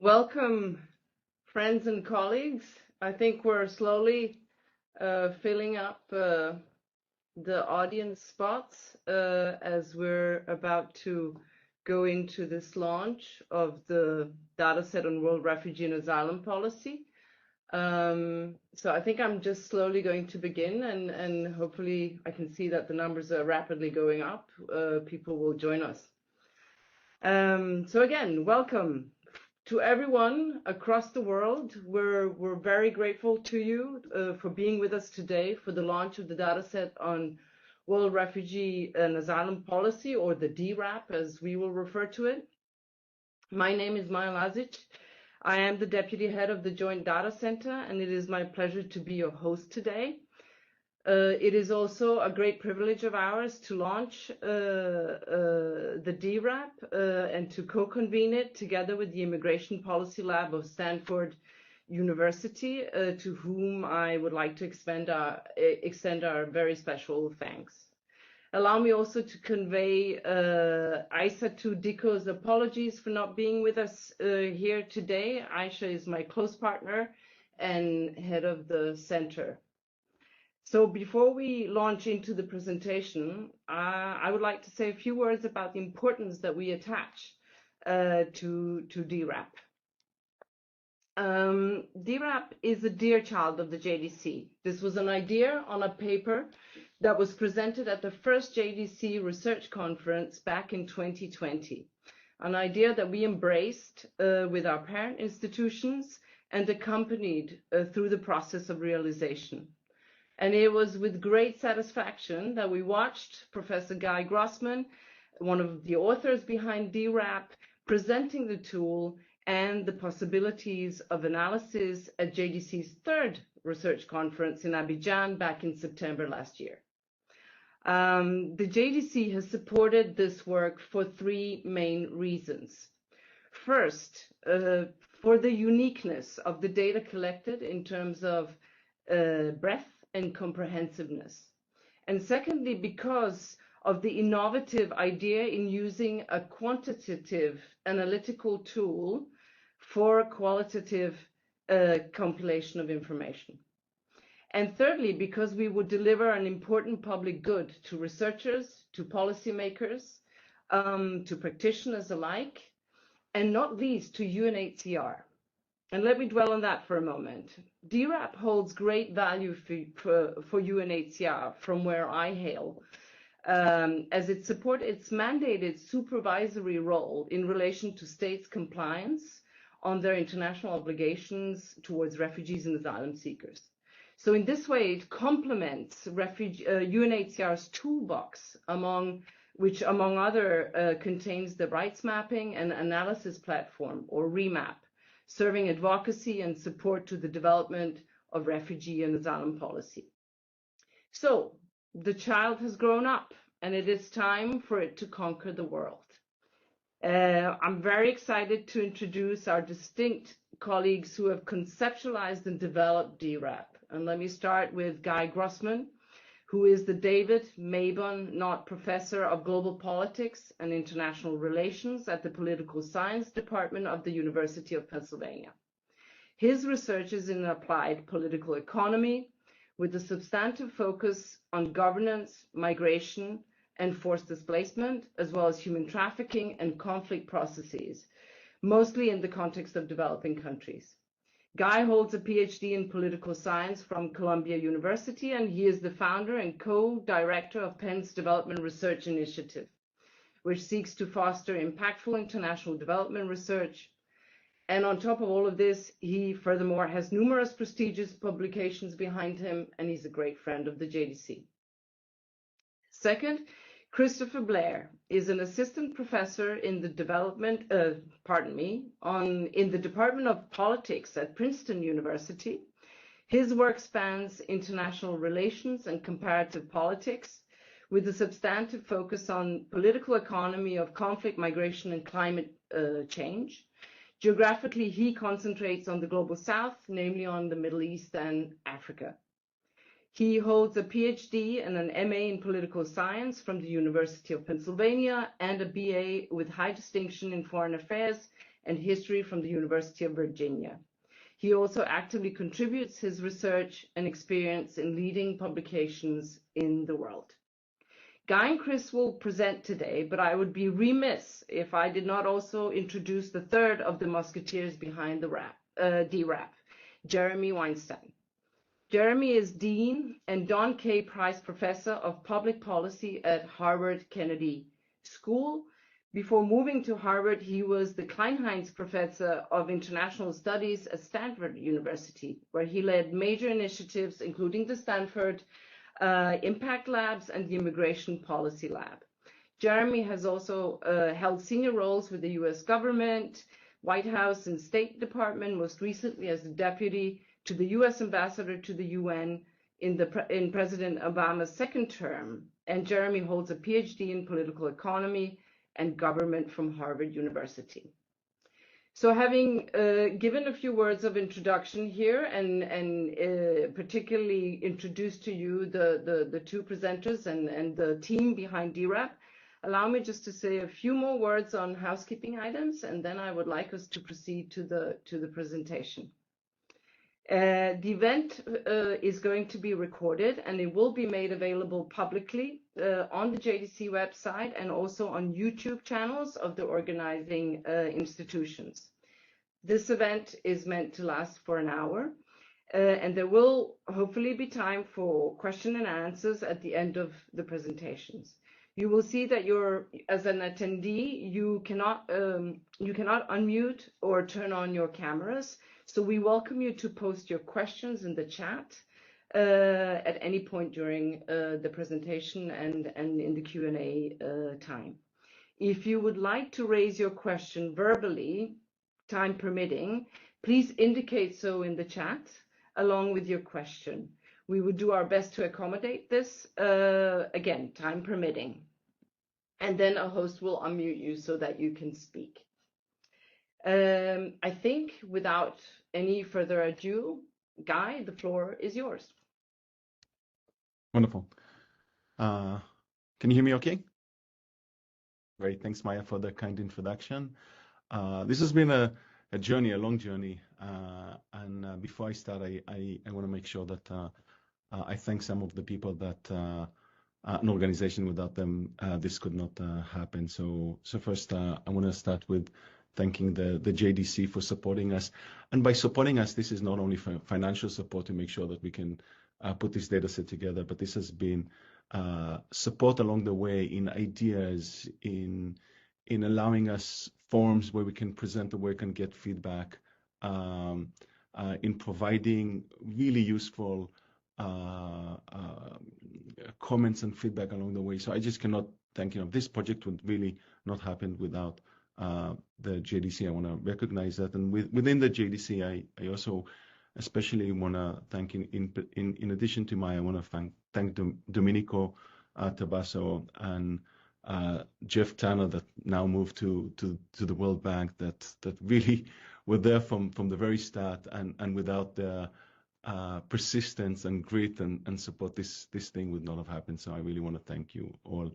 Welcome, friends and colleagues. I think we're slowly filling up the audience spots as we're about to go into this launch of the Dataset on World Refugee and Asylum Policy. So I think I'm just slowly going to begin, and hopefully I can see that the numbers are rapidly going up. People will join us. So again, welcome to everyone across the world. We're very grateful to you for being with us today for the launch of the Dataset on World Refugee and Asylum Policy, or the DWRAP as we will refer to it. My name is Maja Lazić. I am the Deputy Head of the Joint Data Center, and it is my pleasure to be your host today. It is also a great privilege of ours to launch the DWRAP and to co-convene it together with the Immigration Policy Lab of Stanford University, to whom I would like to extend our very special thanks. Allow me also to convey Aissatou Diko's apologies for not being with us here today. Aisha is my close partner and head of the center. So before we launch into the presentation, I would like to say a few words about the importance that we attach to DWRAP. DWRAP is a dear child of the JDC. This was an idea on a paper that was presented at the first JDC research conference back in 2020, an idea that we embraced with our parent institutions and accompanied through the process of realization. And it was with great satisfaction that we watched Professor Guy Grossman, one of the authors behind DWRAP, presenting the tool and the possibilities of analysis at JDC's third research conference in Abidjan back in September last year. The JDC has supported this work for three main reasons. First, for the uniqueness of the data collected in terms of breadth and comprehensiveness. And secondly, because of the innovative idea in using a quantitative analytical tool for qualitative compilation of information. And thirdly, because we would deliver an important public good to researchers, to policymakers, to practitioners alike, and not least to UNHCR. And let me dwell on that for a moment. DWRAP holds great value for UNHCR from where I hail, as it supports its mandated supervisory role in relation to states' compliance on their international obligations towards refugees and asylum seekers. So in this way, it complements UNHCR's toolbox, which among other contains the rights mapping and analysis platform, or REMAP, serving advocacy and support to the development of refugee and asylum policy. So the child has grown up, and it is time for it to conquer the world. I'm very excited to introduce our distinct colleagues who have conceptualized and developed DWRAP. And let me start with Guy Grossman, who is the David Mabon Knott Professor of Global Politics and International Relations at the Political Science Department of the University of Pennsylvania. His research is in applied political economy with a substantive focus on governance, migration, and forced displacement, as well as human trafficking and conflict processes, mostly in the context of developing countries. Guy holds a PhD in political science from Columbia University, and he is the founder and co-director of Penn's Development Research Initiative, which seeks to foster impactful international development research. And on top of all of this, he furthermore has numerous prestigious publications behind him, and he's a great friend of the JDC. Second, Christopher Blair is an assistant professor in the Department of Politics at Princeton University. His work spans international relations and comparative politics, with a substantive focus on political economy of conflict, migration, and climate change. Geographically, he concentrates on the Global South, namely on the Middle East and Africa. He holds a PhD and an MA in political science from the University of Pennsylvania and a BA with high distinction in foreign affairs and history from the University of Virginia. He also actively contributes his research and experience in leading publications in the world. Guy and Chris will present today, but I would be remiss if I did not also introduce the third of the musketeers behind the DWRAP, Jeremy Weinstein. Jeremy is Dean and Don K. Price Professor of Public Policy at Harvard Kennedy School. Before moving to Harvard, he was the Kleinheinz Professor of International Studies at Stanford University, where he led major initiatives, including the Stanford Impact Labs and the Immigration Policy Lab. Jeremy has also held senior roles with the US government, White House and State Department, most recently as the deputy to the US ambassador to the UN in President Obama's second term. And Jeremy holds a PhD in political economy and government from Harvard University. So having given a few words of introduction here and particularly introduced to you the two presenters and the team behind DWRAP, allow me just to say a few more words on housekeeping items, and then I would like us to proceed to the presentation. The event is going to be recorded, and it will be made available publicly on the JDC website and also on YouTube channels of the organizing institutions. This event is meant to last for an hour, and there will hopefully be time for question and answers at the end of the presentations. You will see that as an attendee, you cannot unmute or turn on your cameras. So we welcome you to post your questions in the chat at any point during the presentation and in the Q&A time. If you would like to raise your question verbally, time permitting, please indicate so in the chat along with your question. We would do our best to accommodate this, again, time permitting. And then a host will unmute you so that you can speak. I think without any further ado, Guy, the floor is yours. Wonderful. Can you hear me okay? Great. Thanks, Maja, for the kind introduction. This has been a journey, a long journey. And before I start, I want to make sure that I thank some of the people that an organization without them, this could not happen. So first, I want to start with thanking the JDC for supporting us. And by supporting us, this is not only for financial support to make sure that we can put this data set together, but this has been support along the way in ideas, in allowing us forums where we can present the work and get feedback, in providing really useful comments and feedback along the way. So I just cannot thank you. This project would really not happen without the JDC. I want to recognize that, and within the JDC, I also especially want to thank in addition to Maja, I want to thank Domenico Tabasso and Jeff Tanner that now moved to the World Bank that really were there from the very start, and without their persistence and grit and support, this thing would not have happened. So I really want to thank you all.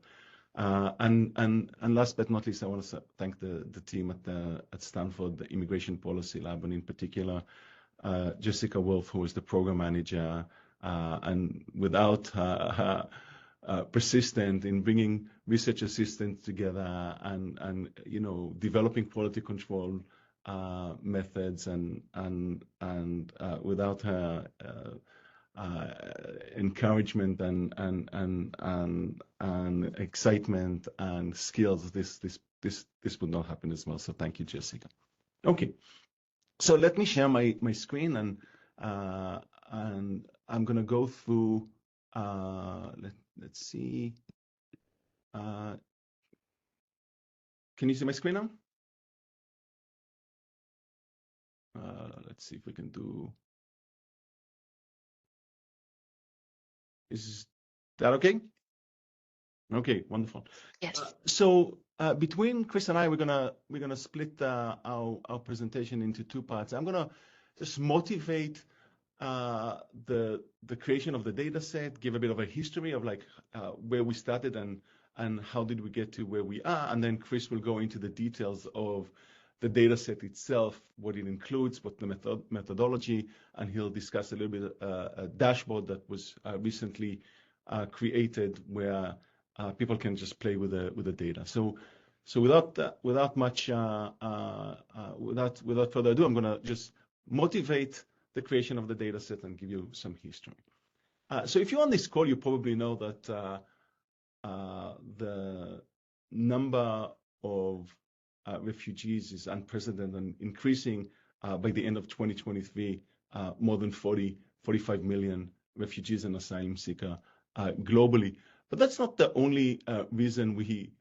And last but not least, I want to thank the team at Stanford, the Immigration Policy Lab, and in particular Jessica Wolf, who was the program manager, and without her persistent in bringing research assistants together and developing quality control methods and without her encouragement and excitement and skills, this would not happen as well. So thank you, Jessica. Okay, so let me share my screen and I'm going to go through. Let's see. Can you see my screen now? Let's see if we can do. Is that okay? Okay, wonderful. Yes. So between Chris and I, we're gonna split our presentation into two parts. I'm gonna just motivate the creation of the data set, give a bit of a history of like where we started and how did we get to where we are, and then Chris will go into the details of data set itself, what it includes, what the methodology, and he'll discuss a little bit a dashboard that was recently created where people can just play with the data. So without further ado, I'm going to just motivate the creation of the data set and give you some history. So if you're on this call, you probably know that the number of refugees is unprecedented and increasing. By the end of 2023, more than 45 million refugees and asylum seekers globally. But that's not the only reason we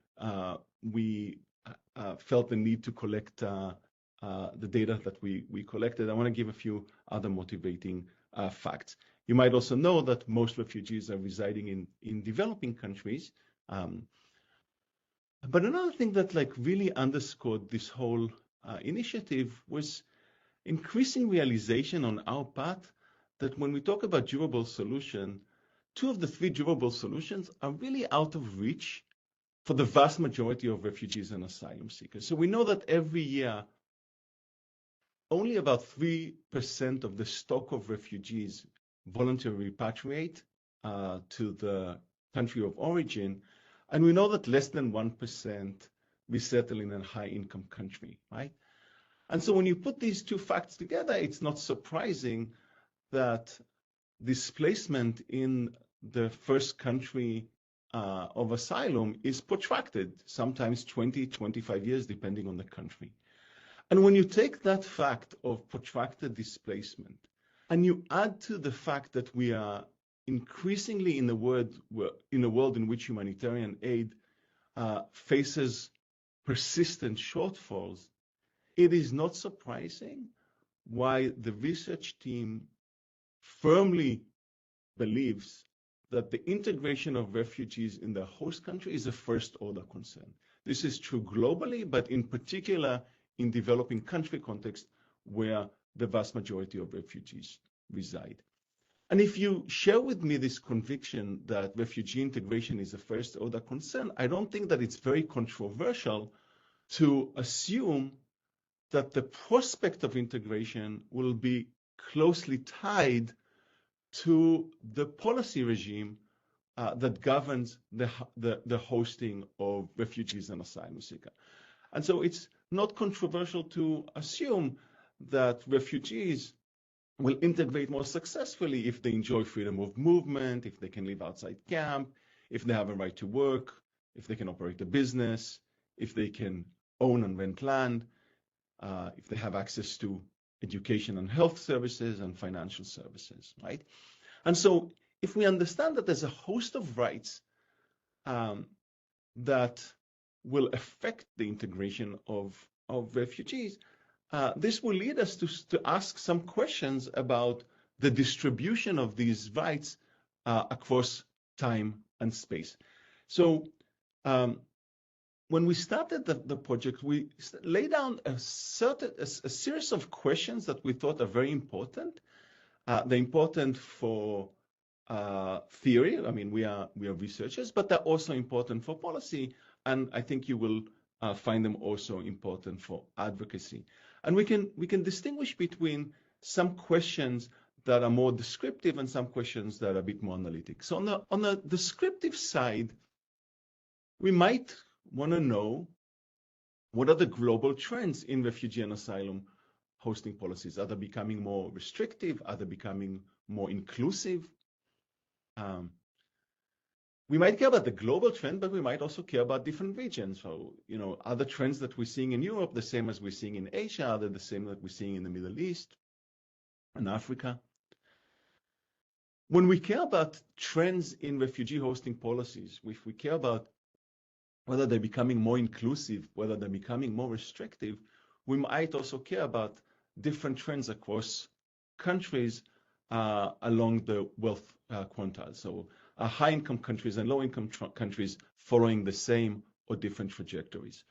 felt the need to collect the data that we collected. I want to give a few other motivating facts. You might also know that most refugees are residing in developing countries. But another thing that really underscored this whole initiative was increasing realization on our part that when we talk about durable solution, 2 of the 3 durable solutions are really out of reach for the vast majority of refugees and asylum seekers. So we know that every year, only about 3% of the stock of refugees voluntarily repatriate to the country of origin. And we know that less than 1% resettle in a high-income country, right? And so when you put these 2 facts together, it's not surprising that displacement in the first country of asylum is protracted, sometimes 20, 25 years, depending on the country. And when you take that fact of protracted displacement and you add to the fact that we are increasingly in a world in which humanitarian aid faces persistent shortfalls, it is not surprising why the research team firmly believes that the integration of refugees in the host country is a first-order concern. This is true globally, but in particular in developing country context where the vast majority of refugees reside. And if you share with me this conviction that refugee integration is a first-order concern, I don't think that it's very controversial to assume that the prospect of integration will be closely tied to the policy regime that governs the hosting of refugees and asylum seekers. And so it's not controversial to assume that refugees will integrate more successfully if they enjoy freedom of movement, if they can live outside camp, if they have a right to work, if they can operate a business, if they can own and rent land, if they have access to education and health services and financial services, right? And so if we understand that there's a host of rights that will affect the integration of refugees, this will lead us to ask some questions about the distribution of these rights across time and space. So when we started the project, we laid down a series of questions that we thought are very important. They're important for theory. I mean, we are researchers, but they're also important for policy. And I think you will find them also important for advocacy. And we can distinguish between some questions that are more descriptive and some questions that are a bit more analytic. So on the descriptive side, we might want to know what are the global trends in refugee and asylum hosting policies. Are they becoming more restrictive? Are they becoming more inclusive? We might care about the global trend, but we might also care about different regions. So, are the trends that we're seeing in Europe the same as we're seeing in Asia? Are they the same that we're seeing in the Middle East and Africa? When we care about trends in refugee hosting policies, if we care about whether they're becoming more inclusive, whether they're becoming more restrictive, we might also care about different trends across countries along the wealth quantile. So high-income countries and low-income countries following the same or different trajectories.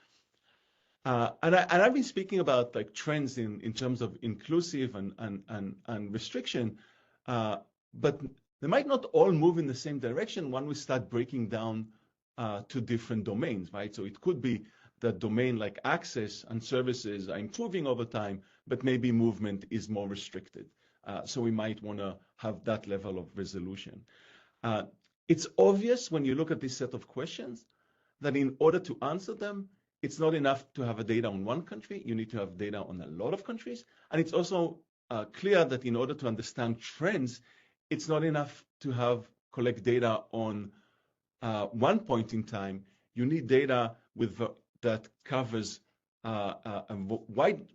And I've been speaking about trends in terms of inclusive and restriction, but they might not all move in the same direction when we start breaking down to different domains, right? So it could be that domain like access and services are improving over time, but maybe movement is more restricted. So we might want to have that level of resolution. It's obvious when you look at this set of questions that in order to answer them, it's not enough to have a data on one country. You need to have data on a lot of countries. And it's also clear that in order to understand trends, it's not enough to collect data on one point in time. You need data that covers a wide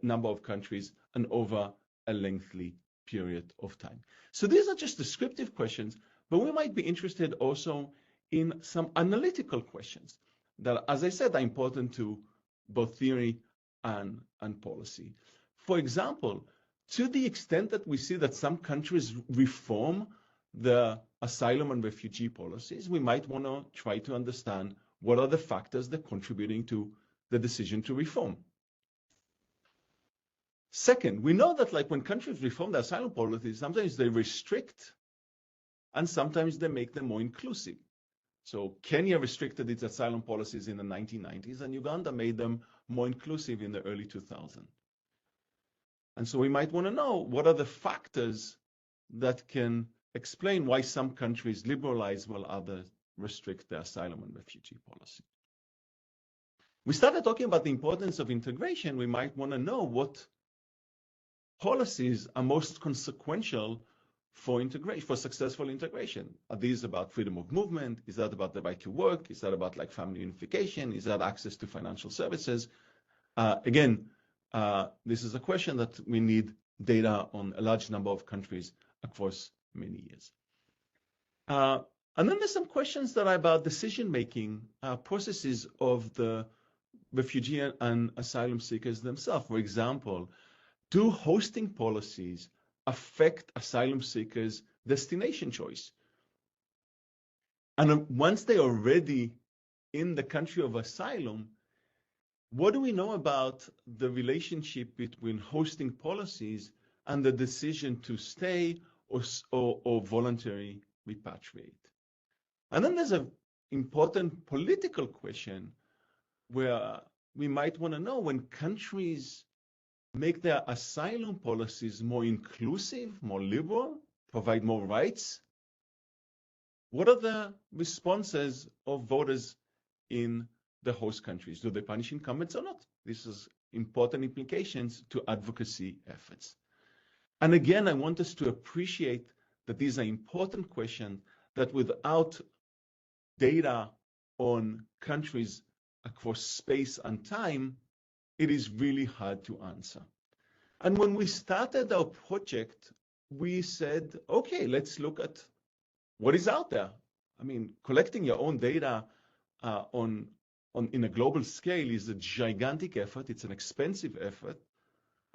number of countries and over a lengthy period of time. So these are just descriptive questions, but we might be interested also in some analytical questions that, as I said, are important to both theory and policy. For example, to the extent that we see that some countries reform the asylum and refugee policies, we might want to try to understand what are the factors that are contributing to the decision to reform. Second, we know that like when countries reform the asylum policies, sometimes they restrict and sometimes they make them more inclusive. So Kenya restricted its asylum policies in the 1990s and Uganda made them more inclusive in the early 2000s. And so we might want to know what are the factors that can explain why some countries liberalize while others restrict their asylum and refugee policy. We started talking about the importance of integration. We might want to know what policies are most consequential for integration, for successful integration. Are these about freedom of movement? Is that about the right to work? Is that about like family unification? Is that access to financial services? Again, this is a question that we need data on a large number of countries across many years. And then there's some questions that are about decision-making processes of the refugee and asylum seekers themselves. For example, do hosting policies affect asylum seekers' destination choice? And once they are already in the country of asylum, what do we know about the relationship between hosting policies and the decision to stay or voluntarily repatriate? And then there's an important political question where we might want to know when countries make their asylum policies more inclusive, more liberal, provide more rights, what are the responses of voters in the host countries? Do they punish incumbents or not? This is important implications to advocacy efforts. And again, I want us to appreciate that these are important questions that without data on countries across space and time, it is really hard to answer. And when we started our project, we said, okay, let's look at what is out there. I mean, collecting your own data in a global scale is a gigantic effort. It's an expensive effort.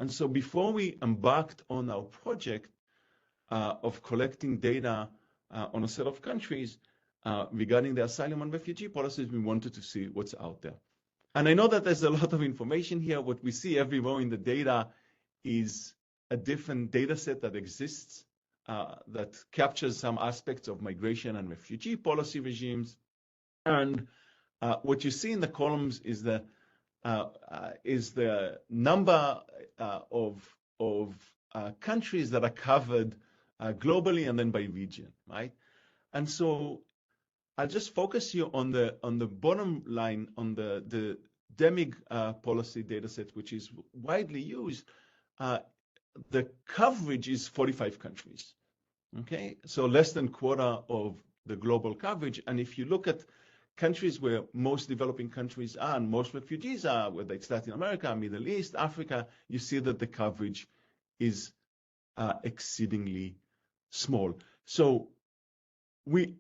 And so before we embarked on our project of collecting data on a set of countries regarding the asylum and refugee policies, we wanted to see what's out there. And I know that there's a lot of information here. What we see every row in the data is a different data set that exists that captures some aspects of migration and refugee policy regimes. And what you see in the columns is the number of countries that are covered globally and then by region, right? And so I'll just focus you on the bottom line on the DMIG policy data set, which is widely used. The coverage is 45 countries, okay? So less than a quarter of the global coverage. And if you look at countries where most developing countries are and most refugees are, whether it's Latin America, Middle East, Africa, you see that the coverage is exceedingly small. So we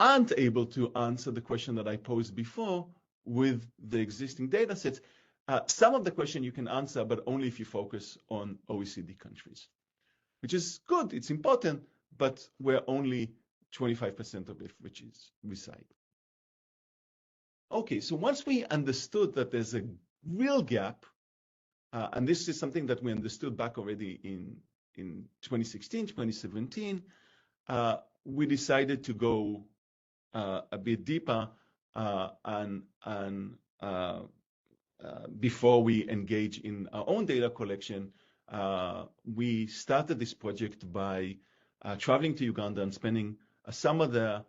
aren't able to answer the question that I posed before with the existing data sets. Some of the question you can answer, but only if you focus on OECD countries, which is good, it's important, but where only 25% of refugees reside. Okay, so once we understood that there's a real gap, and this is something that we understood back already in 2016, 2017, we decided to go a bit deeper and before we engage in our own data collection, we started this project by traveling to Uganda and spending a summer there,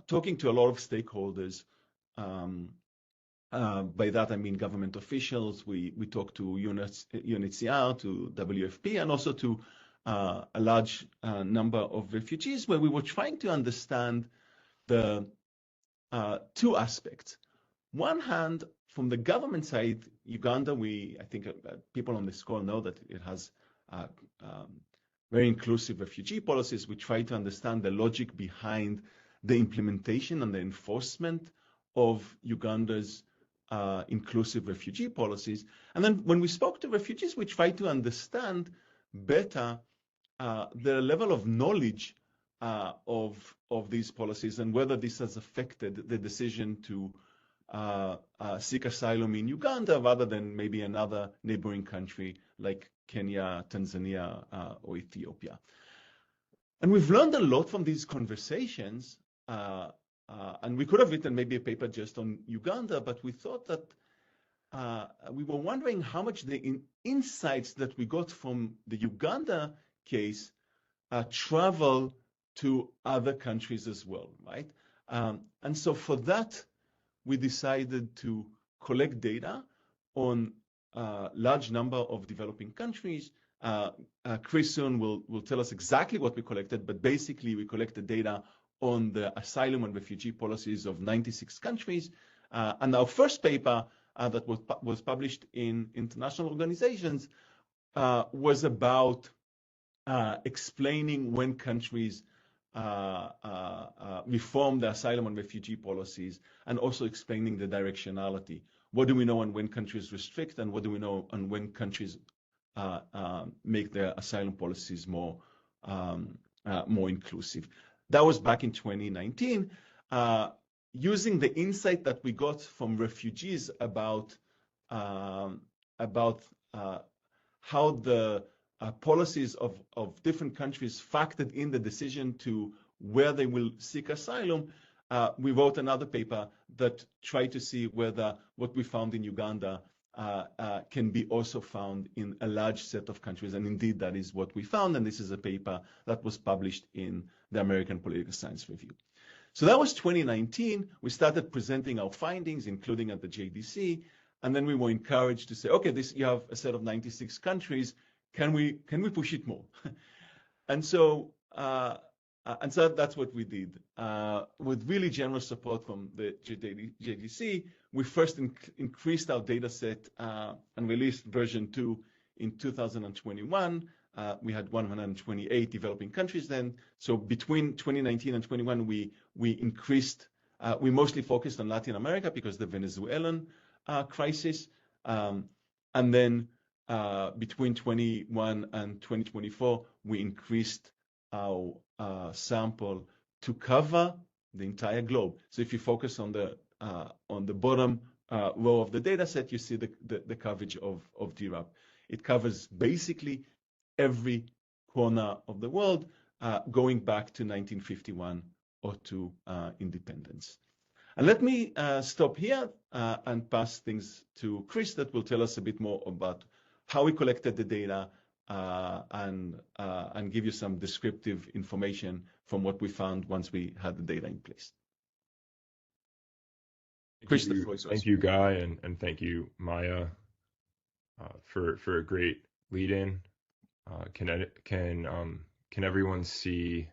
talking to a lot of stakeholders. By that, I mean government officials. We talked to UNHCR, to WFP, and also to a large number of refugees, where we were trying to understand the two aspects. One hand, from the government side, Uganda, I think people on this call know that it has very inclusive refugee policies. We try to understand the logic behind the implementation and the enforcement of Uganda's inclusive refugee policies. And then when we spoke to refugees, we tried to understand better the level of knowledge of these policies and whether this has affected the decision to seek asylum in Uganda rather than maybe another neighboring country like Kenya, Tanzania, or Ethiopia. And we've learned a lot from these conversations, and we could have written maybe a paper just on Uganda, but we thought that we were wondering how much the insights that we got from the Uganda case travel to other countries as well, right? And so for that, we decided to collect data on a large number of developing countries. Chris soon will tell us exactly what we collected, but basically we collected data on the asylum and refugee policies of 96 countries. And our first paper that was published in international organizations was about explaining when countries reform the asylum and refugee policies, and also explaining the directionality. What do we know on when countries restrict, and what do we know on when countries make their asylum policies more inclusive? That was back in 2019. Using the insight that we got from refugees about how the policies of different countries factored in the decision to where they will seek asylum, we wrote another paper that tried to see whether what we found in Uganda can be also found in a large set of countries. And indeed, that is what we found. And this is a paper that was published in the American Political Science Review. So that was 2019. We started presenting our findings, including at the JDC. And then we were encouraged to say, okay, you have a set of 96 countries. Can we push it more? And so that's what we did. With really generous support from the JDC, we first increased our data set and released version 2 in 2021. We had 128 developing countries then. So between 2019 and 21, we increased. We mostly focused on Latin America because the Venezuelan crisis. And then between 21 and 2024, we increased our sample to cover the entire globe. So if you focus on the bottom row of the data set, you see the coverage of DWRAP. It covers basically every corner of the world, going back to 1951 or to independence. And let me stop here and pass things to Chris that will tell us a bit more about how we collected the data and give you some descriptive information from what we found once we had the data in place. Chris, the floor is yours. Thank you, Guy, and thank you, Maja, for a great lead-in. Can everyone see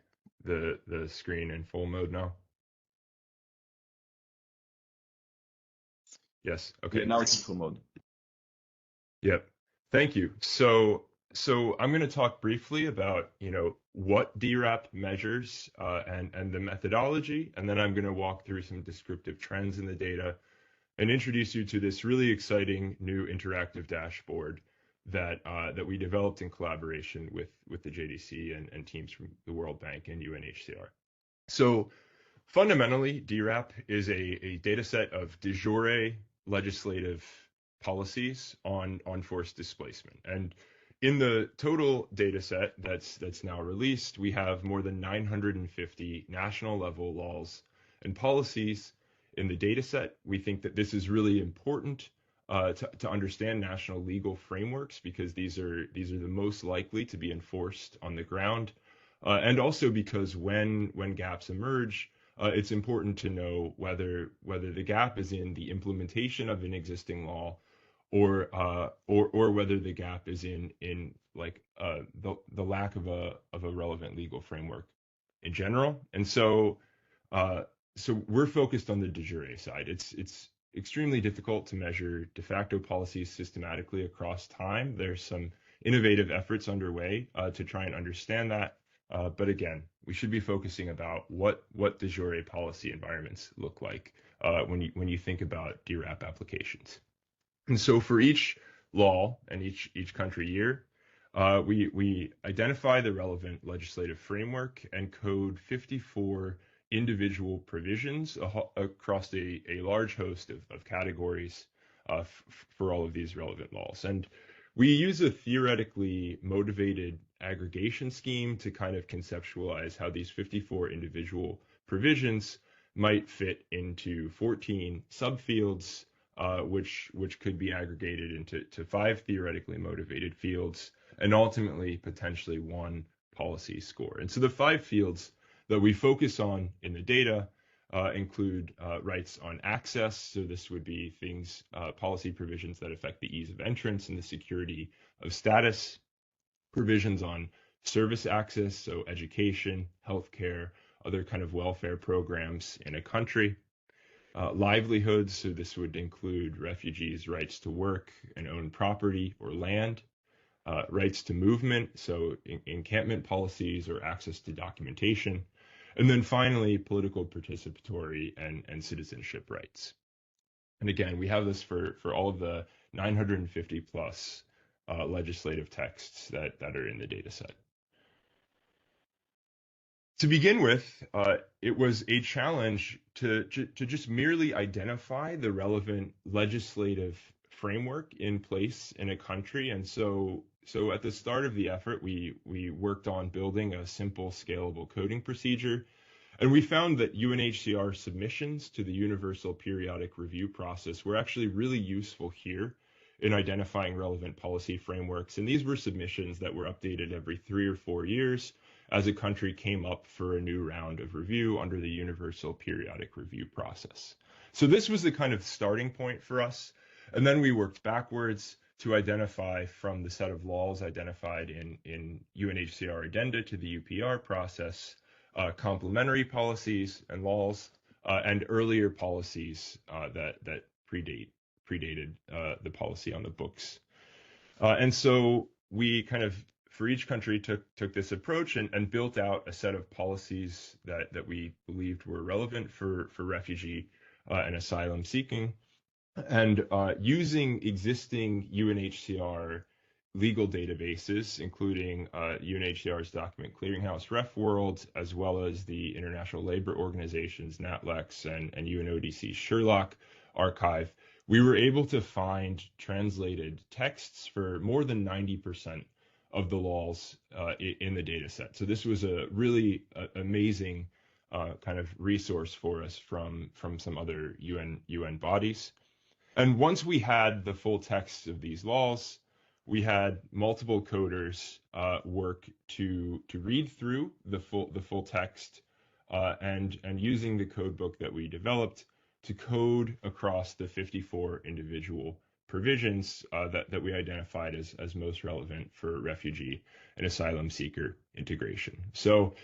the screen in full mode now? Yes. Okay. Yeah, now it's in full mode. Yep. Thank you. So I'm going to talk briefly about what DWRAP measures and the methodology, and then I'm going to walk through some descriptive trends in the data and introduce you to this really exciting new interactive dashboard that we developed in collaboration with the JDC and teams from the World Bank and UNHCR. So fundamentally, DWRAP is a data set of de jure legislative policies on forced displacement. And in the total data set that's now released, we have more than 950 national level laws and policies in the data set. We think that this is really important to understand national legal frameworks, because these are the most likely to be enforced on the ground, and also because when gaps emerge, it's important to know whether the gap is in the implementation of an existing law, or whether the gap is in like the lack of a relevant legal framework in general. And so we're focused on the de jure side. It's extremely difficult to measure de facto policies systematically across time. There's some innovative efforts underway to try and understand that. But again, we should be focusing about what de jure policy environments look like when you think about DWRAP applications. And so for each law and each country year, we identify the relevant legislative framework and code 54 individual provisions across a large host of categories for all of these relevant laws. And we use a theoretically motivated aggregation scheme to kind of conceptualize how these 54 individual provisions might fit into 14 subfields, which could be aggregated into 5 theoretically motivated fields, and ultimately potentially 1 policy score. And so the 5 fields that we focus on in the data include rights on access. So this would be things, policy provisions that affect the ease of entrance and the security of status, provisions on service access, so education, healthcare, other kind of welfare programs in a country. Livelihoods, so this would include refugees' rights to work and own property or land. Rights to movement, so encampment policies or access to documentation. And then finally, political participatory and citizenship rights. And again, we have this for all of the 950 plus legislative texts that are in the data set. To begin with, it was a challenge to just merely identify the relevant legislative framework in place in a country. And so at the start of the effort, we worked on building a simple, scalable coding procedure. And we found that UNHCR submissions to the Universal Periodic Review process were actually really useful here in identifying relevant policy frameworks. And these were submissions that were updated every 3 or 4 years as a country came up for a new round of review under the Universal Periodic Review process. So this was the kind of starting point for us. And then we worked backwards to identify from the set of laws identified in UNHCR addenda to the UPR process, complementary policies and laws, and earlier policies that predated the policy on the books. And so we kind of, for each country, took this approach and built out a set of policies that we believed were relevant for refugee and asylum seeking. And using existing UNHCR legal databases, including UNHCR's Document Clearinghouse RefWorld, as well as the International Labor Organization's NATLEX and UNODC's Sherlock archive, we were able to find translated texts for more than 90% of the laws in the data set. So this was a really amazing kind of resource for us from some other UN bodies. And once we had the full text of these laws, we had multiple coders work to read through the full text and using the code book that we developed to code across the 54 individual provisions that we identified as most relevant for refugee and asylum seeker integration. So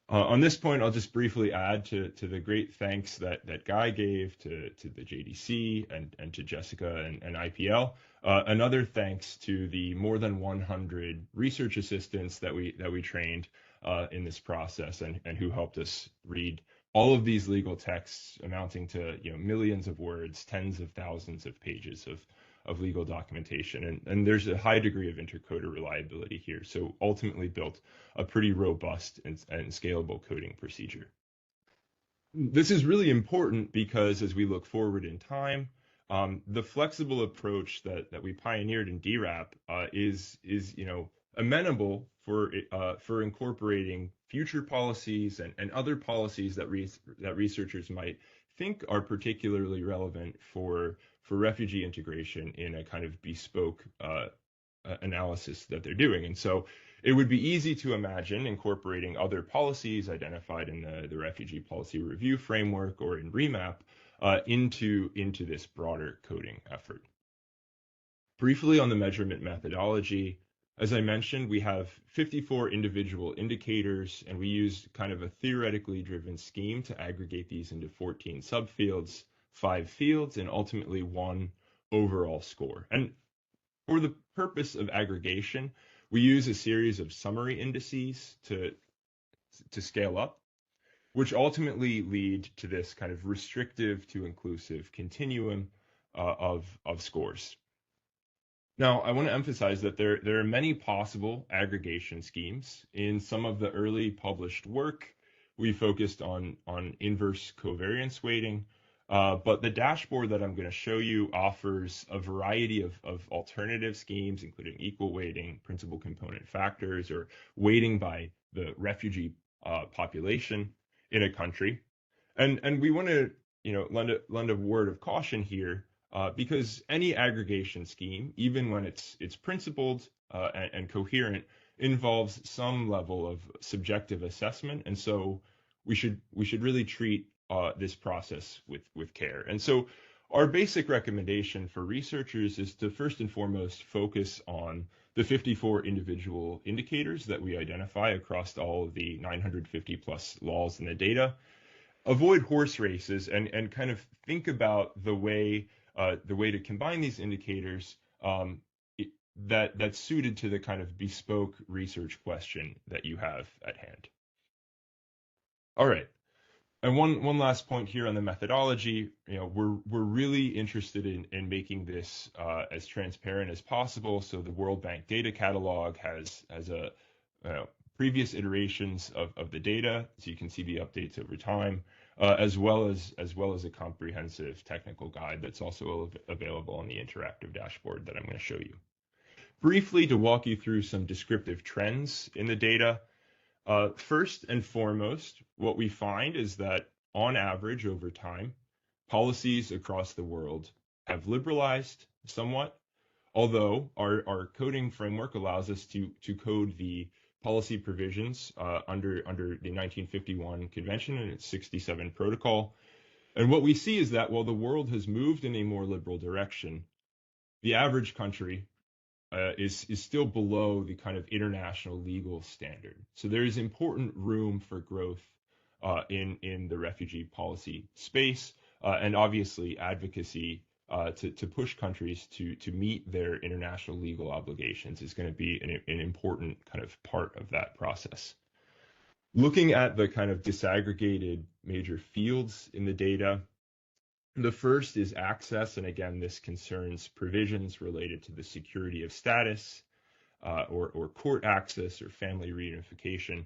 on this point, I'll just briefly add to the great thanks that Guy gave to the JDC and to Jessica and IPL. Another thanks to the more than 100 research assistants that we trained in this process and who helped us read all of these legal texts amounting to millions of words, tens of thousands of pages of legal documentation. And there's a high degree of intercoder reliability here. So ultimately built a pretty robust and scalable coding procedure. This is really important because as we look forward in time, the flexible approach that we pioneered in DWRAP is amenable for incorporating future policies and other policies that researchers might think are particularly relevant for refugee integration in a kind of bespoke analysis that they're doing. And so it would be easy to imagine incorporating other policies identified in the Refugee Policy Review Framework or in REMAP into this broader coding effort. Briefly on the measurement methodology, as I mentioned, we have 54 individual indicators, and we use kind of a theoretically driven scheme to aggregate these into 14 subfields, 5 fields, and ultimately 1 overall score. And for the purpose of aggregation, we use a series of summary indices to scale up, which ultimately lead to this kind of restrictive to inclusive continuum of scores. Now, I want to emphasize that there are many possible aggregation schemes. In some of the early published work, we focused on inverse covariance weighting, but the dashboard that I'm going to show you offers a variety of alternative schemes, including equal weighting, principal component factors, or weighting by the refugee population in a country. And we want to lend a word of caution here, because any aggregation scheme, even when it's principled and coherent, involves some level of subjective assessment, and so we should really treat this process with care. And so our basic recommendation for researchers is to first and foremost focus on the 54 individual indicators that we identify across all of the 950 plus laws in the data. Avoid horse races and kind of think about the way to combine these indicators that's suited to the kind of bespoke research question that you have at hand. All right. And one last point here on the methodology, we're really interested in making this as transparent as possible. So the World Bank data catalog has previous iterations of the data, so you can see the updates over time, as well as a comprehensive technical guide that's also available on the interactive dashboard that I'm going to show you. Briefly, to walk you through some descriptive trends in the data. First and foremost, what we find is that on average over time, policies across the world have liberalized somewhat, although our coding framework allows us to code the policy provisions under the 1951 Convention and its 67 Protocol. And what we see is that while the world has moved in a more liberal direction, the average country is still below the kind of international legal standard. So there is important room for growth in the refugee policy space, and obviously advocacy to push countries to meet their international legal obligations is going to be an important kind of part of that process. Looking at the kind of disaggregated major fields in the data, the first is access, and again, this concerns provisions related to the security of status, or court access, or family reunification.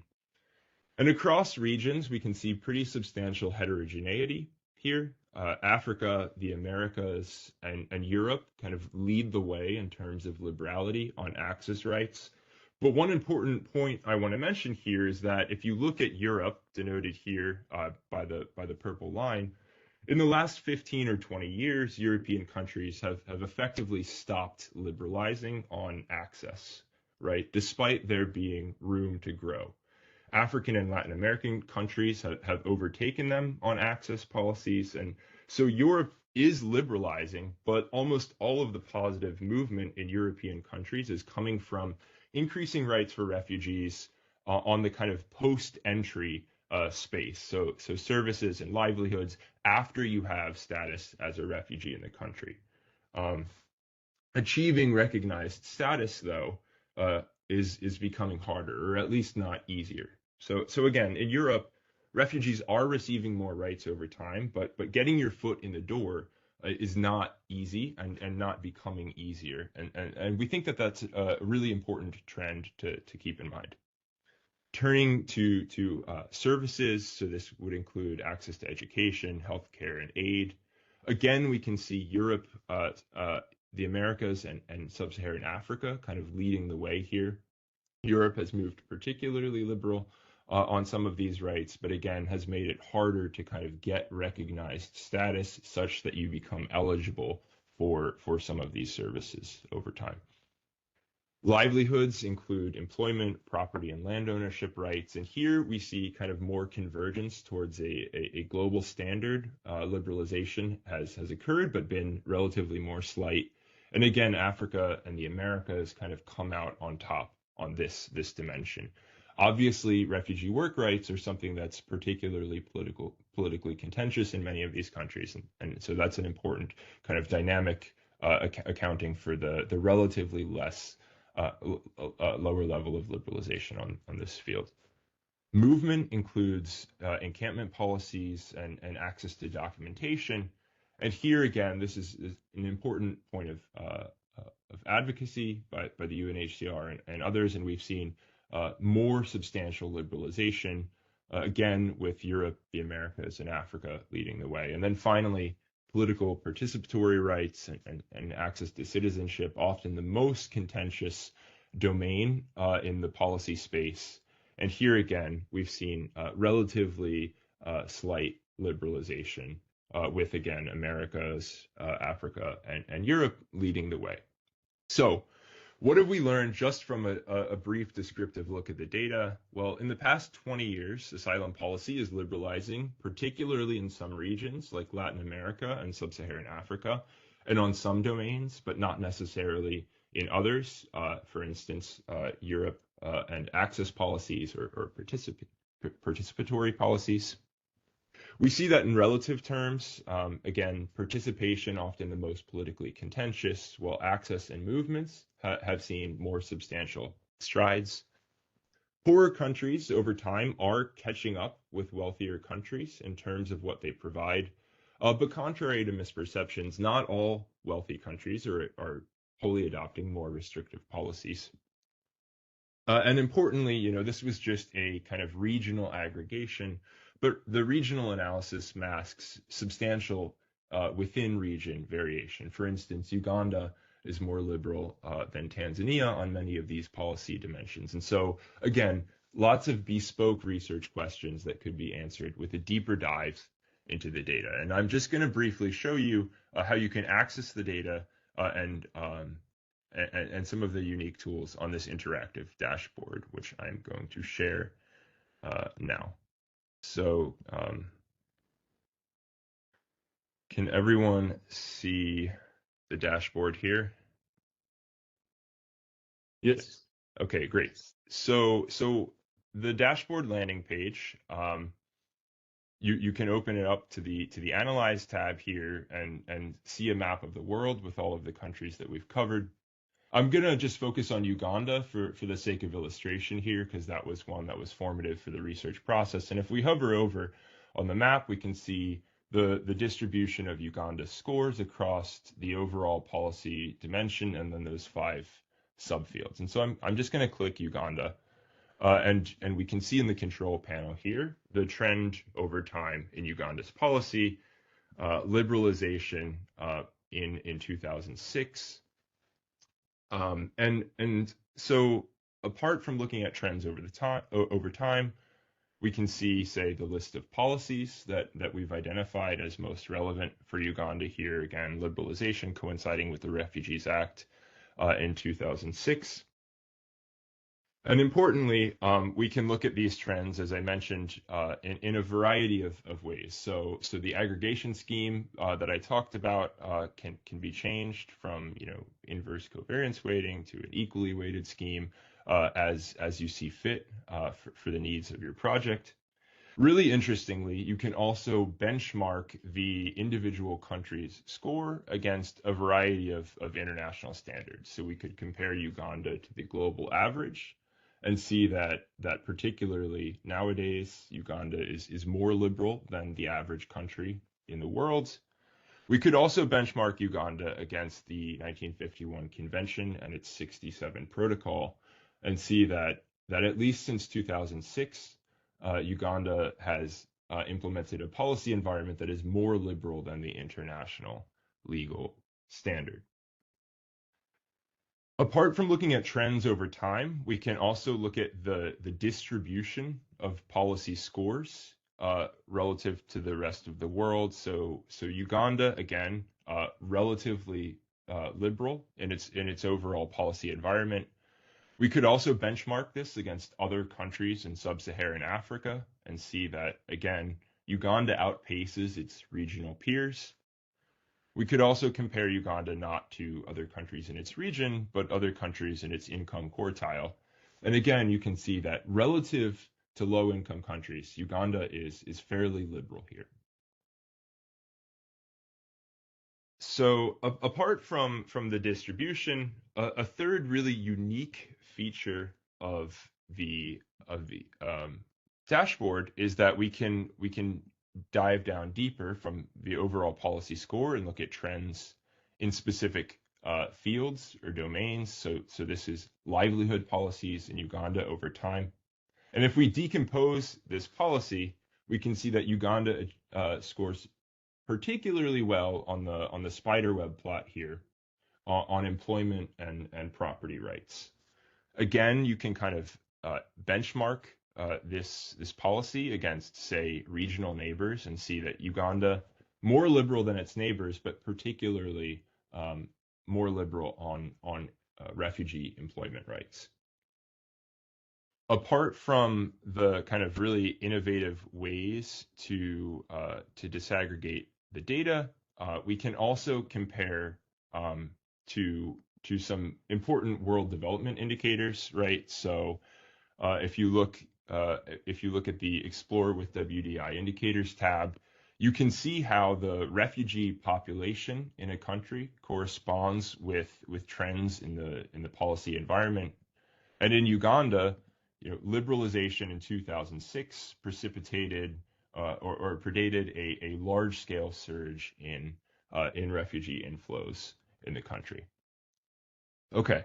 And across regions, we can see pretty substantial heterogeneity here. Africa, the Americas, and Europe kind of lead the way in terms of liberality on access rights. But one important point I want to mention here is that if you look at Europe, denoted here by the purple line, in the last 15 or 20 years, European countries have effectively stopped liberalizing on access, right? Despite there being room to grow. African and Latin American countries have overtaken them on access policies. And so Europe is liberalizing, but almost all of the positive movement in European countries is coming from increasing rights for refugees on the kind of post-entry space. So services and livelihoods after you have status as a refugee in the country. Achieving recognized status, though, is becoming harder, or at least not easier. So again, in Europe, refugees are receiving more rights over time, but getting your foot in the door is not easy and not becoming easier. And we think that that's a really important trend to keep in mind. Turning to services, so this would include access to education, healthcare, and aid. Again, we can see Europe, the Americas, and sub-Saharan Africa kind of leading the way here. Europe has moved particularly liberal on some of these rights, but again, has made it harder to kind of get recognized status such that you become eligible for some of these services over time. Livelihoods include employment, property, and land ownership rights. And here we see kind of more convergence towards a global standard. Liberalization has occurred, but been relatively more slight. And again, Africa and the Americas kind of come out on top on this dimension. Obviously, refugee work rights are something that's particularly politically contentious in many of these countries. And so that's an important kind of dynamic accounting for the relatively less lower level of liberalization on this field. Movement includes encampment policies and access to documentation. And here again, this is an important point of advocacy by the UNHCR and others, and we've seen more substantial liberalization, again, with Europe, the Americas, and Africa leading the way. And then finally, political participatory rights and access to citizenship, often the most contentious domain in the policy space. And here again, we've seen relatively slight liberalization with, again, Americas, Africa, and Europe leading the way. So what have we learned just from a brief descriptive look at the data? Well, in the past 20 years, asylum policy is liberalizing, particularly in some regions like Latin America and Sub-Saharan Africa, and on some domains, but not necessarily in others. For instance, Europe and access policies or participatory policies. We see that in relative terms, again, participation often the most politically contentious, while access and movements have seen more substantial strides. Poorer countries over time are catching up with wealthier countries in terms of what they provide. But contrary to misperceptions, not all wealthy countries are wholly adopting more restrictive policies. And importantly, this was just a kind of regional aggregation, but the regional analysis masks substantial within region variation. For instance, Uganda is more liberal than Tanzania on many of these policy dimensions. And so, again, lots of bespoke research questions that could be answered with a deeper dive into the data. And I'm just going to briefly show you how you can access the data and some of the unique tools on this interactive dashboard, which I'm going to share now. So can everyone see the dashboard here? Yes. Okay, great. So the dashboard landing page, you can open it up to the Analyze tab here and see a map of the world with all of the countries that we've covered. I'm going to just focus on Uganda for the sake of illustration here, because that was one that was formative for the research process. And if we hover over on the map, we can see the distribution of Uganda's scores across the overall policy dimension and then those 5 subfields. And so I'm just going to click Uganda, and we can see in the control panel here the trend over time in Uganda's policy, liberalization in 2006. And so apart from looking at trends over time, we can see, say, the list of policies that we've identified as most relevant for Uganda here. Again, liberalization coinciding with the Refugees Act in 2006. And importantly, we can look at these trends, as I mentioned, in a variety of ways. So the aggregation scheme that I talked about can be changed from inverse covariance weighting to an equally weighted scheme as you see fit for the needs of your project. Really interestingly, you can also benchmark the individual country's score against a variety of international standards. So we could compare Uganda to the global average and see that particularly nowadays, Uganda is more liberal than the average country in the world. We could also benchmark Uganda against the 1951 Convention and its 67 Protocol and see that at least since 2006, Uganda has implemented a policy environment that is more liberal than the international legal standard. Apart from looking at trends over time, we can also look at the distribution of policy scores relative to the rest of the world. So Uganda, again, relatively liberal in its overall policy environment. We could also benchmark this against other countries in sub-Saharan Africa and see that, again, Uganda outpaces its regional peers. We could also compare Uganda not to other countries in its region, but other countries in its income quartile. And again, you can see that relative to low-income countries, Uganda is fairly liberal here. So apart from the distribution, a third really unique feature of the dashboard is that we can dive down deeper from the overall policy score and look at trends in specific fields or domains. So this is livelihood policies in Uganda over time. And if we decompose this policy, we can see that Uganda scores particularly well on the spiderweb plot here on employment and property rights. Again, you can kind of benchmark this policy against, say, regional neighbors and see that Uganda, more liberal than its neighbors, but particularly more liberal on refugee employment rights. Apart from the kind of really innovative ways to disaggregate the data, we can also compare to some important world development indicators, right? So if you look at the Explore with WDI Indicators tab, you can see how the refugee population in a country corresponds with trends in the policy environment. And in Uganda, liberalization in 2006 precipitated or predated a large-scale surge in refugee inflows in the country. Okay.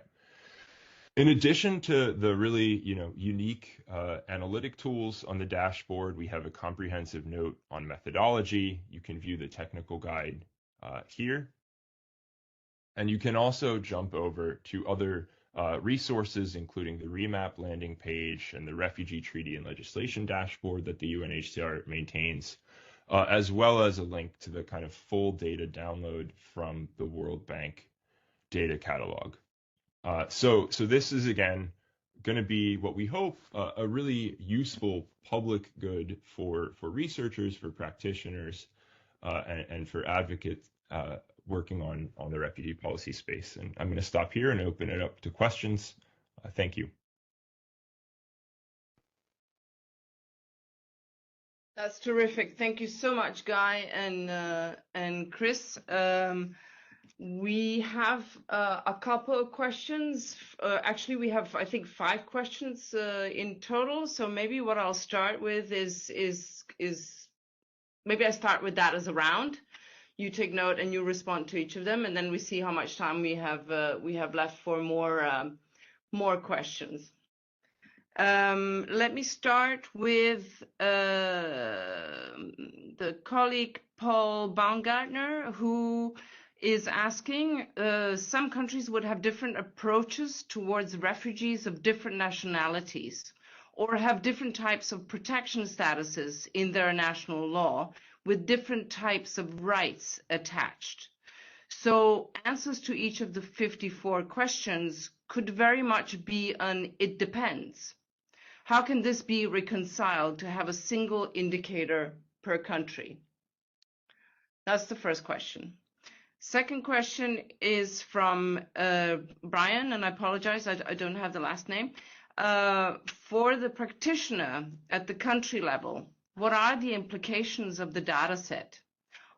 In addition to the really unique analytic tools on the dashboard, we have a comprehensive note on methodology. You can view the technical guide here. And you can also jump over to other resources, including the REMAP landing page and the Refugee Treaty and Legislation dashboard that the UNHCR maintains, as well as a link to the kind of full data download from the World Bank data catalog. So this is, again, going to be what we hope a really useful public good for researchers, for practitioners, and for advocates working on the refugee policy space. And I'm going to stop here and open it up to questions. Thank you. That's terrific. Thank you so much, Guy and Chris. We have a couple of questions. Actually, we have, I think, 5 questions in total. So maybe what I'll start with is maybe I start with that as a round. You take note and you respond to each of them, and then we see how much time we have left for more questions. Let me start with the colleague Paul Baumgartner, who is asking, some countries would have different approaches towards refugees of different nationalities, or have different types of protection statuses in their national law with different types of rights attached. So answers to each of the 54 questions could very much be an "it depends." How can this be reconciled to have a single indicator per country? That's the first question. Second question is from Brian, and I apologize, I don't have the last name. For the practitioner at the country level, what are the implications of the data set?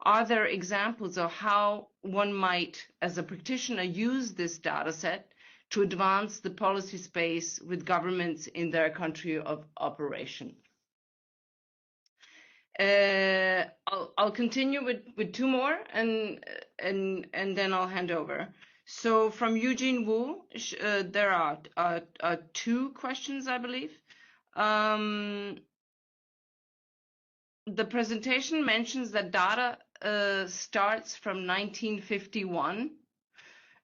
Are there examples of how one might, as a practitioner, use this data set to advance the policy space with governments in their country of operation? I'll continue with 2 more, and then I'll hand over. So from Eugene Wu, there are 2 questions, I believe. The presentation mentions that data starts from 1951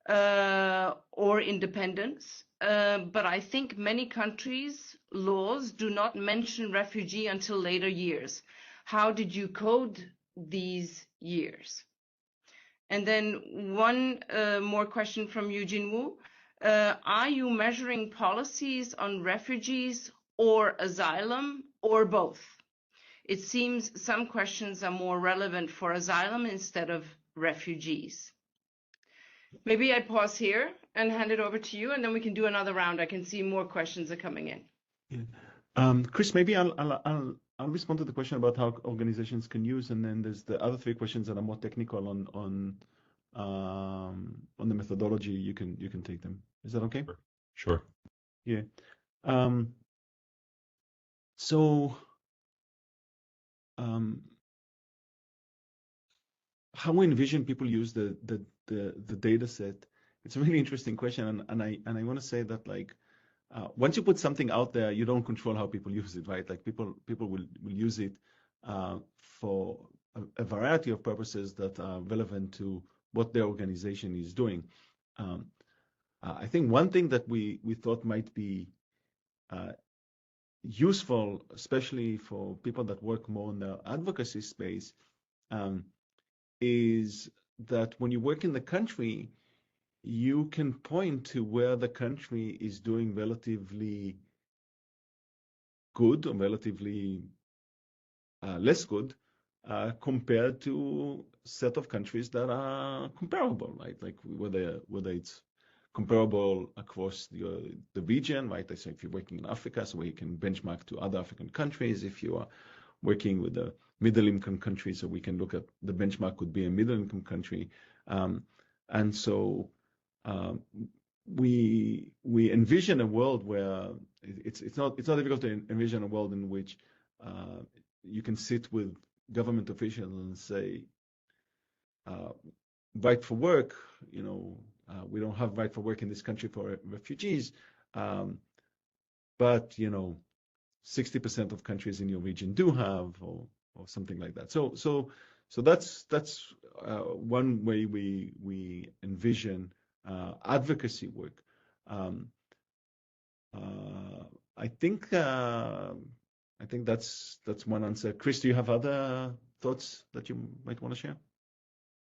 or independence, but I think many countries laws do not mention refugee until later years. How did you code these years? And then one more question from Eugene Wu. Are you measuring policies on refugees or asylum or both? It seems some questions are more relevant for asylum instead of refugees. Maybe I pause here and hand it over to you, and then we can do another round. I can see more questions are coming in. Yeah. Chris, maybe I'll respond to the question about how organizations can use, and then there's the other three questions that are more technical on the methodology. You can take them. Is that okay? Sure. Yeah. So how we envision people use the data set, it's a really interesting question, and I want to say that, like, once you put something out there, you don't control how people use it, right? Like people will use it for a variety of purposes that are relevant to what their organization is doing. I think one thing that we thought might be useful, especially for people that work more in the advocacy space, is that when you work in the country, you can point to where the country is doing relatively good or relatively less good compared to a set of countries that are comparable, right? Like whether it's comparable across the region, right? So if you're working in Africa, so where you can benchmark to other African countries. If you are working with the middle-income countries, so we can look at the benchmark could be a middle-income country, and so we envision a world where it's not difficult to envision a world in which you can sit with government officials and say, right for work, we don't have right for work in this country for refugees, but 60% of countries in your region do have, or something like that. So that's one way we envision advocacy work. I think that's one answer. Chris, do you have other thoughts that you might want to share?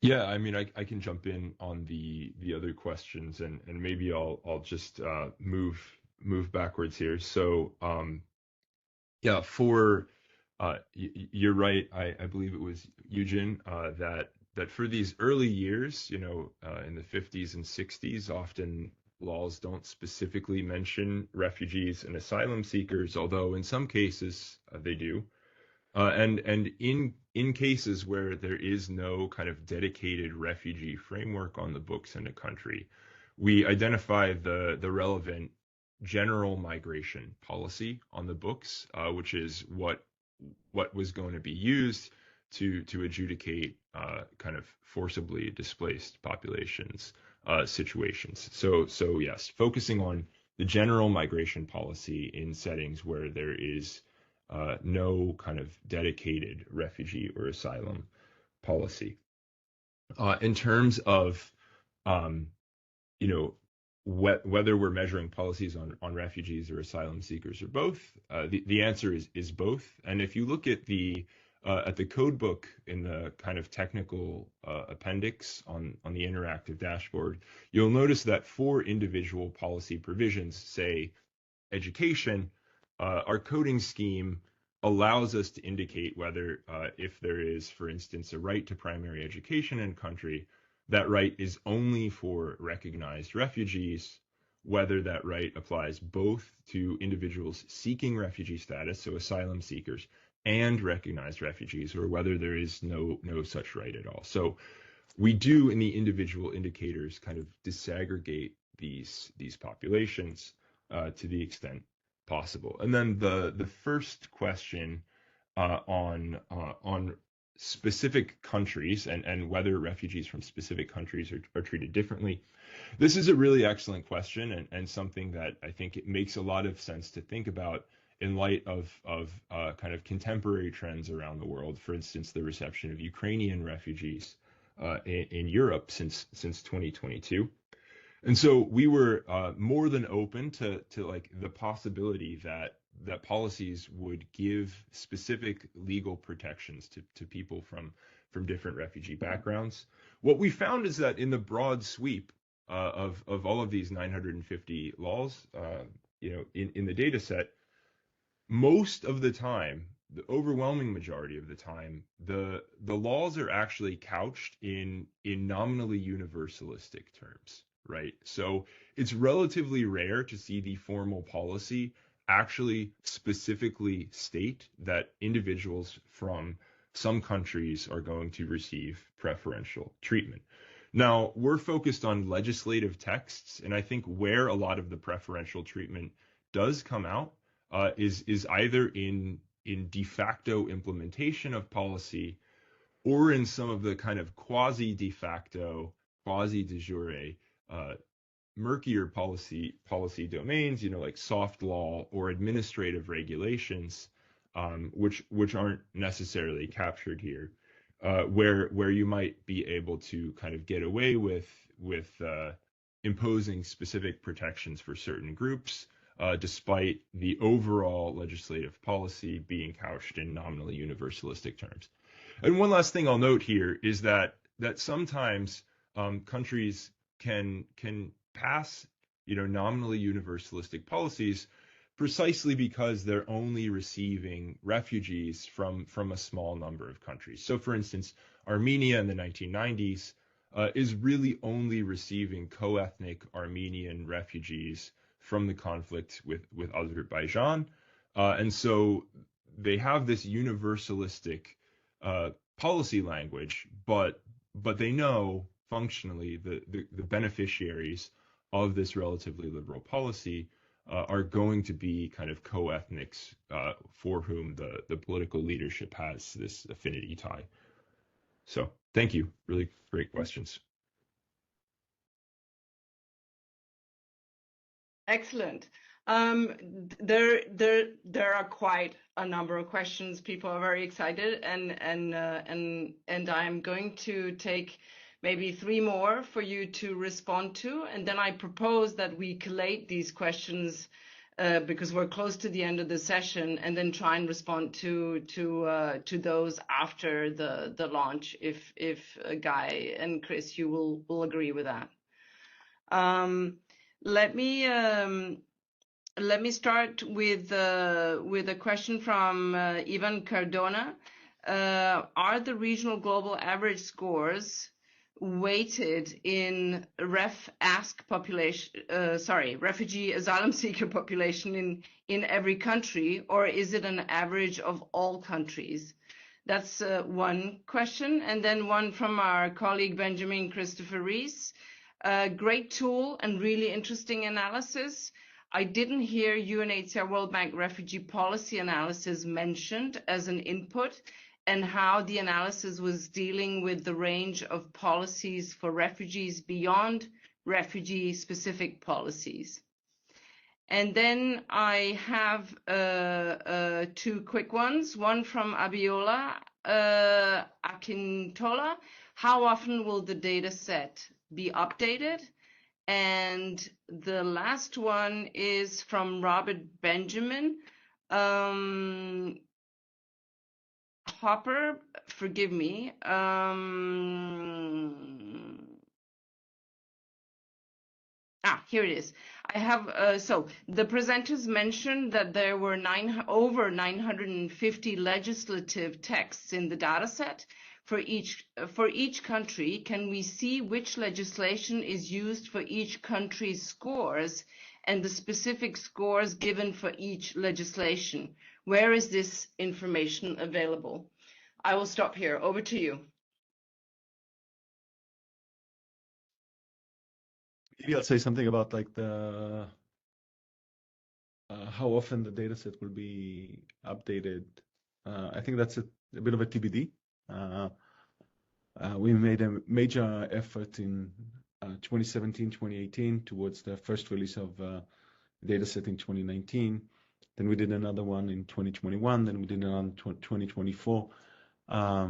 Yeah, I mean, I can jump in on the other questions, and maybe I'll just move backwards here. So yeah, you're right. I believe it was Eugene that for these early years, in the 50s and 60s, often laws don't specifically mention refugees and asylum seekers, although in some cases they do. And in cases where there is no kind of dedicated refugee framework on the books in a country, we identify the relevant general migration policy on the books, which is what was going to be used to adjudicate kind of forcibly displaced populations situations. So yes, focusing on the general migration policy in settings where there is no kind of dedicated refugee or asylum policy. In terms of, whether we're measuring policies on refugees or asylum seekers or both, the answer is both. And if you look at the code book in the kind of technical appendix on the interactive dashboard, you'll notice that for individual policy provisions, say education, our coding scheme allows us to indicate whether if there is, for instance, a right to primary education in country, that right is only for recognized refugees, whether that right applies both to individuals seeking refugee status, so asylum seekers, and recognized refugees, or whether there is no such right at all. So we do in the individual indicators kind of disaggregate these populations to the extent possible. And then the first question on specific countries and whether refugees from specific countries are treated differently. This is a really excellent question and something that I think it makes a lot of sense to think about in light of kind of contemporary trends around the world. For instance, the reception of Ukrainian refugees in Europe since 2022. And so we were more than open to like the possibility that that policies would give specific legal protections to people from different refugee backgrounds. What we found is that in the broad sweep of all of these 950 laws, in the data set, most of the time, the overwhelming majority of the time, the laws are actually couched in nominally universalistic terms, right? So it's relatively rare to see the formal policy actually specifically state that individuals from some countries are going to receive preferential treatment. Now, we're focused on legislative texts, and I think where a lot of the preferential treatment does come out is either in de facto implementation of policy or in some of the kind of quasi de facto, quasi de jure, murkier policy domains, like soft law or administrative regulations, which aren't necessarily captured here, where you might be able to kind of get away with imposing specific protections for certain groups, despite the overall legislative policy being couched in nominally universalistic terms. And one last thing I'll note here is that sometimes countries can pass nominally universalistic policies precisely because they're only receiving refugees from a small number of countries. So, for instance, Armenia in the 1990s is really only receiving co-ethnic Armenian refugees from the conflict with Azerbaijan. And so they have this universalistic policy language, but they know functionally the beneficiaries of this relatively liberal policy are going to be kind of co-ethnics for whom the political leadership has this affinity tie. So thank you. Really great questions. Excellent. There are quite a number of questions. People are very excited, and I'm going to take maybe 3 more for you to respond to, and then I propose that we collate these questions because we're close to the end of the session, and then try and respond to those after the launch, if Guy and Chris, you will agree with that. Let me start with a question from Ivan Cardona. Are the regional global average scores weighted in refugee asylum seeker population in every country, or is it an average of all countries? That's one question. And then one from our colleague Benjamin Christopher Rees. Great tool and really interesting analysis. I didn't hear UNHCR World Bank refugee policy analysis mentioned as an input, and how the analysis was dealing with the range of policies for refugees beyond refugee-specific policies. And then I have 2 quick ones. One from Abiola Akintola. How often will the data set be updated? And the last one is from Robert Benjamin. Hopper, forgive me. Here it is. I have, so the presenters mentioned that there were over 950 legislative texts in the data set. For each country, can we see which legislation is used for each country's scores and the specific scores given for each legislation? Where is this information available? I will stop here. Over to you. Maybe I'll say something about like the how often the data set will be updated. I think that's a bit of a TBD. We made a major effort in 2017, 2018 towards the first release of data set in 2019. Then we did another one in 2021. Then we did another in 2024. I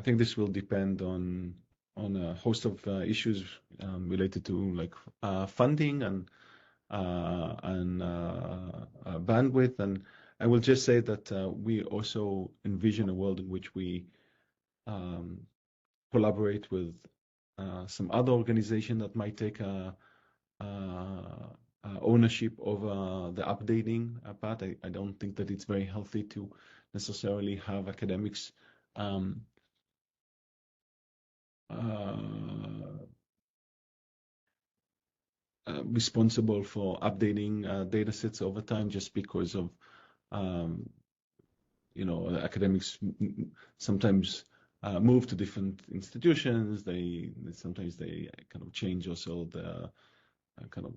think this will depend on a host of issues related to like funding and bandwidth. And I will just say that we also envision a world in which we collaborate with some other organization that might take ownership over the updating part. I don't think that it's very healthy to necessarily have academics responsible for updating data sets over time, just because of academics sometimes move to different institutions. Sometimes they kind of change also the kind of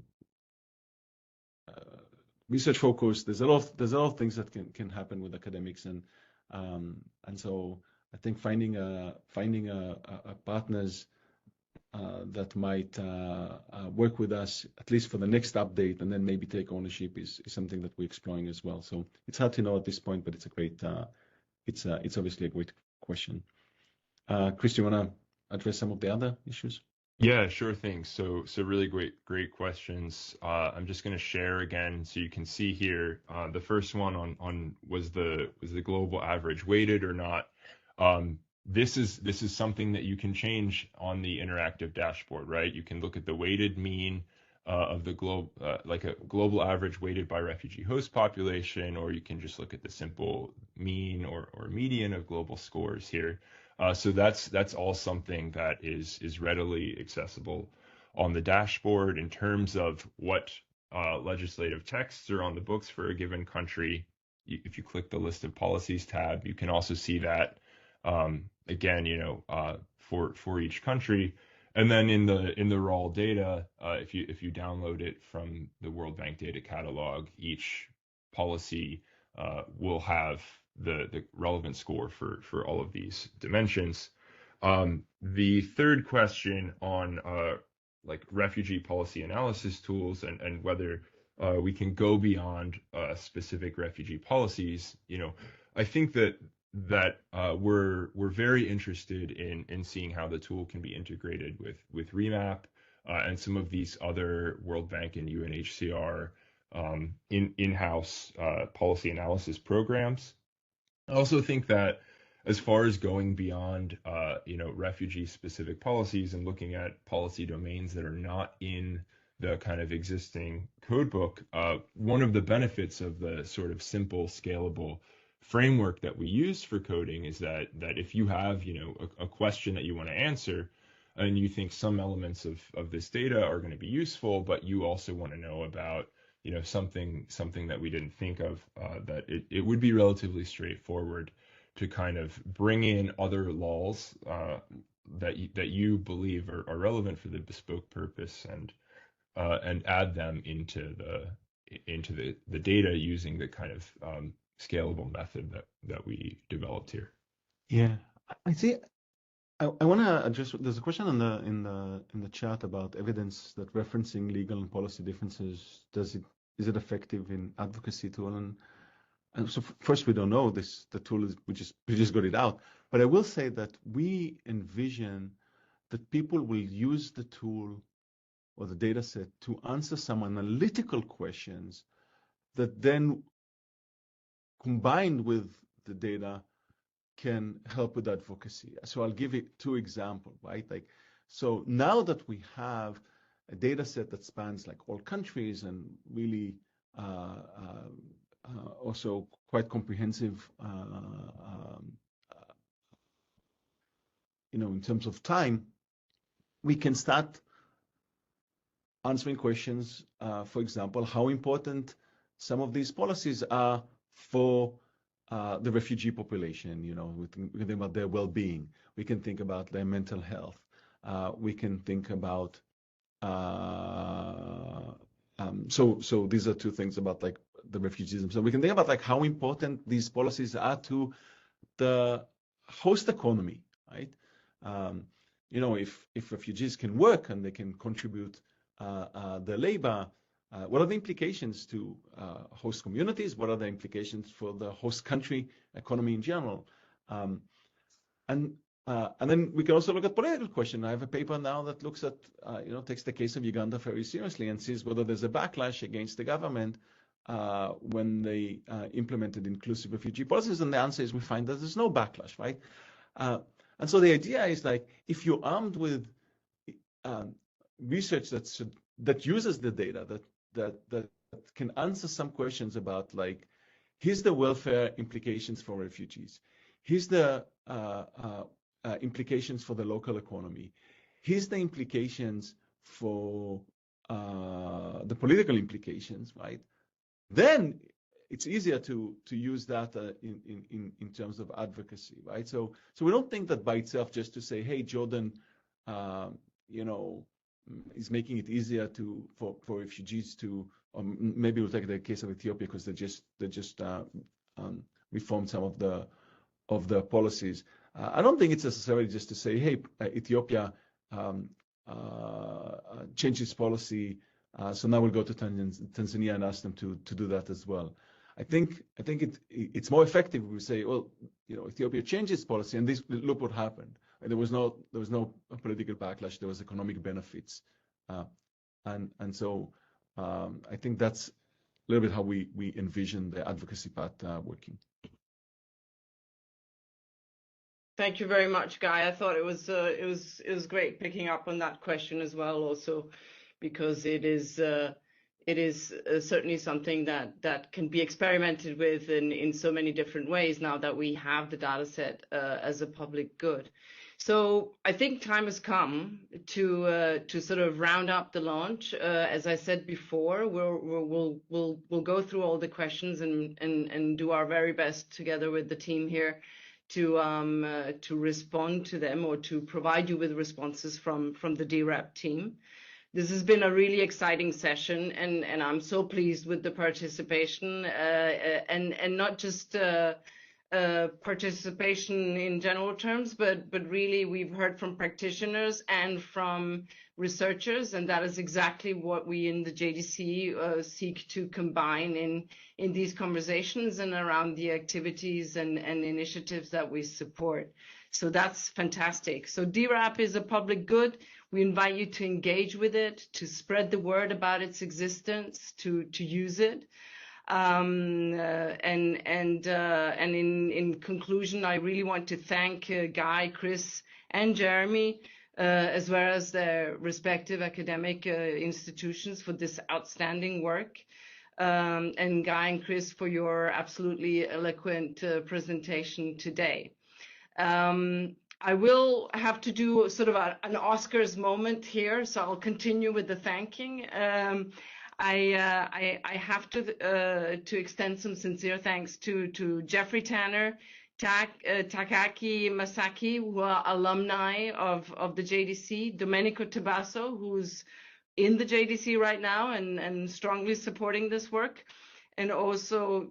research focus. There's a lot of things that can happen with academics, and so I think finding a partners that might work with us at least for the next update, and then maybe take ownership is something that we're exploring as well. So it's hard to know at this point, but it's a great it's obviously a great question. Chris, do you want to address some of the other issues? Yeah, sure thing. So really great questions. I'm just going to share again so you can see here. The first one on was the global average weighted or not. This is something that you can change on the interactive dashboard, right? You can look at the weighted mean of the globe, like a global average weighted by refugee host population, or you can just look at the simple mean or median of global scores here. So that's all something that is readily accessible on the dashboard. In terms of what legislative texts are on the books for a given country, if you click the list of policies tab, you can also see that again, for each country. And then in the raw data, if you download it from the World Bank data catalog, each policy will have the relevant score for all of these dimensions. The third question on like refugee policy analysis tools and whether we can go beyond specific refugee policies, I think that we're very interested in seeing how the tool can be integrated with REMAP and some of these other World Bank and UNHCR in-house policy analysis programs. I also think that as far as going beyond refugee-specific policies and looking at policy domains that are not in the kind of existing codebook, one of the benefits of the sort of simple, scalable framework that we use for coding is that if you have a question that you want to answer and you think some elements of this data are going to be useful, but you also want to know about something that we didn't think of, that it would be relatively straightforward to kind of bring in other laws that you believe are relevant for the bespoke purpose and add them into the data using the kind of scalable method that we developed here. Yeah, I see. I want to address. There's a question in the chat about evidence that referencing legal and policy differences is it effective in advocacy tool? And so first, we don't know this. The tool is we just got it out. But I will say that we envision that people will use the tool or the data set to answer some analytical questions that then, combined with the data, can help with advocacy. So I'll give it two examples, right? So now that we have a data set that spans like all countries and really also quite comprehensive, in terms of time, we can start answering questions. For example, how important some of these policies are for the refugee population. We can think about their well-being. We can think about their mental health. We can think about so these are two things about like the refugees. So we can think about like how important these policies are to the host economy, right? If refugees can work and they can contribute their labor, what are the implications to host communities? What are the implications for the host country economy in general? And then we can also look at political question. I have a paper now that looks at, takes the case of Uganda very seriously and sees whether there's a backlash against the government when they implemented inclusive refugee policies? And the answer is we find that there's no backlash, right? And so the idea is like, if you're armed with research that uses the data, that can answer some questions about, like, here's the welfare implications for refugees, here's the implications for the local economy, here's the implications for the political implications, right? Then it's easier to use that in terms of advocacy, right? So we don't think that by itself, just to say, hey, Jordan, is making it easier for refugees to, or maybe we'll take the case of Ethiopia because they just reformed some of the policies. I don't think it's necessarily just to say, hey, Ethiopia changed its policy, so now we'll go to Tanzania and ask them to do that as well. I think it's more effective if we say, well, Ethiopia changed its policy, and look what happened. There was no political backlash. There was economic benefits, and so I think that's a little bit how we envision the advocacy path working. Thank you very much, Guy. I thought it was great picking up on that question as well, also because it is certainly something that can be experimented with in so many different ways now that we have the data set as a public good. So I think time has come to sort of round up the launch. As I said before, we'll go through all the questions and do our very best together with the team here to respond to them, or to provide you with responses from the DWRAP team. This has been a really exciting session, and I'm so pleased with the participation, and not just participation in general terms, but really we've heard from practitioners and from researchers, and that is exactly what we in the JDC seek to combine in these conversations and around the activities and initiatives that we support. So that's fantastic. So DWRAP is a public good. We invite you to engage with it, to spread the word about its existence, to use it. And in conclusion, I really want to thank Guy, Chris, and Jeremy, as well as their respective academic institutions for this outstanding work. And Guy and Chris for your absolutely eloquent presentation today. I will have to do sort of an Oscars moment here, so I'll continue with the thanking. I have to extend some sincere thanks to Jeffrey Tanner, Takaki Masaki, who are alumni of the JDC, Domenico Tabasso, who's in the JDC right now and strongly supporting this work, and also,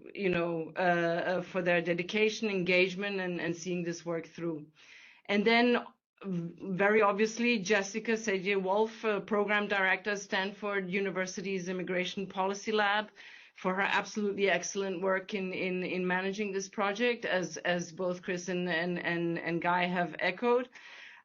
for their dedication, engagement, and seeing this work through. And then, very obviously, Jessica Seje-Wolf, Program Director at Stanford University's Immigration Policy Lab, for her absolutely excellent work in managing this project, as both Chris and Guy have echoed.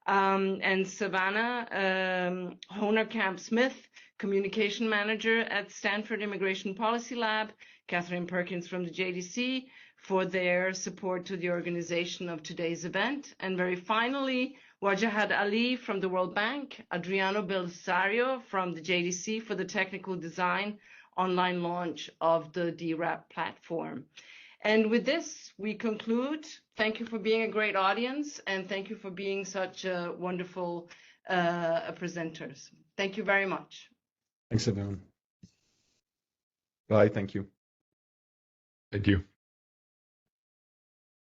And Savannah Honerkamp-Smith, Communication Manager at Stanford Immigration Policy Lab, Catherine Perkins from the JDC, for their support to the organization of today's event. And very finally, Wajahat Ali from the World Bank, Adriano Belisario from the JDC for the technical design online launch of the DWRAP platform. And with this, we conclude. Thank you for being a great audience, and thank you for being such wonderful presenters. Thank you very much. Thanks, everyone. Bye. Thank you. Thank you.